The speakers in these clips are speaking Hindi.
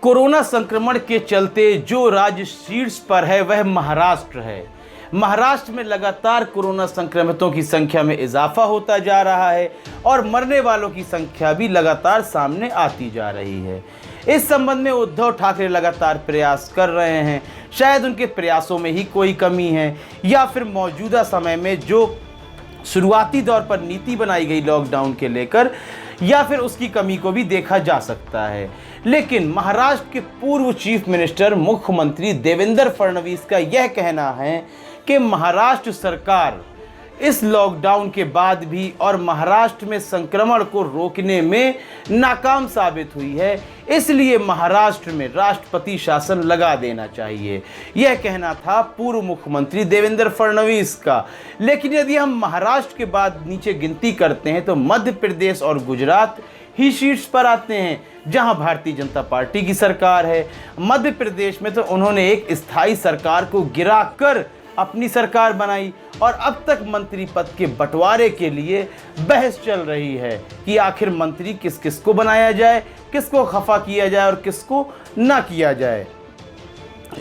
कोरोना संक्रमण के चलते जो राज्य शीर्ष पर है वह महाराष्ट्र है। महाराष्ट्र में लगातार कोरोना संक्रमितों की संख्या में इजाफा होता जा रहा है और मरने वालों की संख्या भी लगातार सामने आती जा रही है। इस संबंध में उद्धव ठाकरे लगातार प्रयास कर रहे हैं। शायद उनके प्रयासों में ही कोई कमी है या फिर मौजूदा समय में जो शुरुआती दौर पर नीति बनाई गई लॉकडाउन के लेकर या फिर उसकी कमी को भी देखा जा सकता है। लेकिन महाराष्ट्र के पूर्व चीफ मिनिस्टर मुख्यमंत्री देवेंद्र फडणवीस का यह कहना है कि महाराष्ट्र सरकार इस लॉकडाउन के बाद भी और महाराष्ट्र में संक्रमण को रोकने में नाकाम साबित हुई है, इसलिए महाराष्ट्र में राष्ट्रपति शासन लगा देना चाहिए। यह कहना था पूर्व मुख्यमंत्री देवेंद्र फडणवीस का। लेकिन यदि हम महाराष्ट्र के बाद नीचे गिनती करते हैं तो मध्य प्रदेश और गुजरात ही शीर्ष पर आते हैं, जहां भारतीय जनता पार्टी की सरकार है। मध्य प्रदेश में तो उन्होंने एक स्थायी सरकार को गिराकर अपनी सरकार बनाई और अब तक मंत्री पद के बंटवारे के लिए बहस चल रही है कि आखिर मंत्री किस किस को बनाया जाए, किसको खफा किया जाए और किसको ना किया जाए।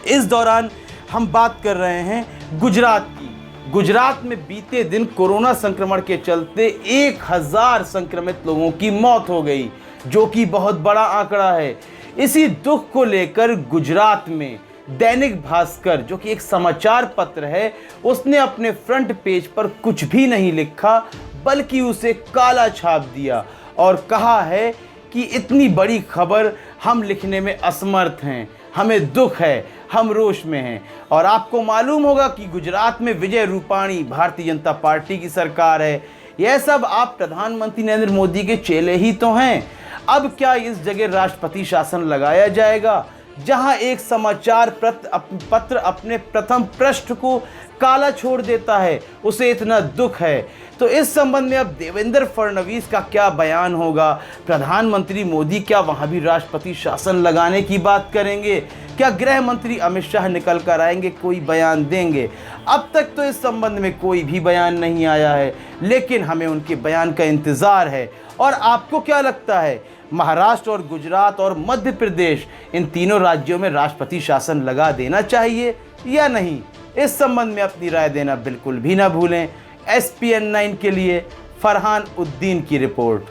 इस दौरान हम बात कर रहे हैं गुजरात की। गुजरात में बीते दिन कोरोना संक्रमण के चलते 1000 संक्रमित लोगों की मौत हो गई, जो कि बहुत बड़ा आंकड़ा है। इसी दुख को लेकर गुजरात में दैनिक भास्कर, जो कि एक समाचार पत्र है, उसने अपने फ्रंट पेज पर कुछ भी नहीं लिखा बल्कि उसे काला छाप दिया और कहा है कि इतनी बड़ी खबर हम लिखने में असमर्थ हैं, हमें दुख है, हम रोष में हैं। और आपको मालूम होगा कि गुजरात में विजय रूपाणी भारतीय जनता पार्टी की सरकार है। यह सब आप प्रधानमंत्री नरेंद्र मोदी के चेले ही तो हैं। अब क्या इस जगह राष्ट्रपति शासन लगाया जाएगा, जहां एक समाचार पत्र अपने प्रथम पृष्ठ को काला छोड़ देता है, उसे इतना दुख है। तो इस संबंध में अब देवेंद्र फडणवीस का क्या बयान होगा? प्रधानमंत्री मोदी क्या वहां भी राष्ट्रपति शासन लगाने की बात करेंगे? क्या गृह मंत्री अमित शाह निकल कर आएंगे, कोई बयान देंगे? अब तक तो इस संबंध में कोई भी बयान नहीं आया है, लेकिन हमें उनके बयान का इंतजार है। और आपको क्या लगता है, महाराष्ट्र और गुजरात और मध्य प्रदेश, इन तीनों राज्यों में राष्ट्रपति शासन लगा देना चाहिए या नहीं? इस संबंध में अपनी राय देना बिल्कुल भी ना भूलें। SPN9 के लिए फरहान उद्दीन की रिपोर्ट।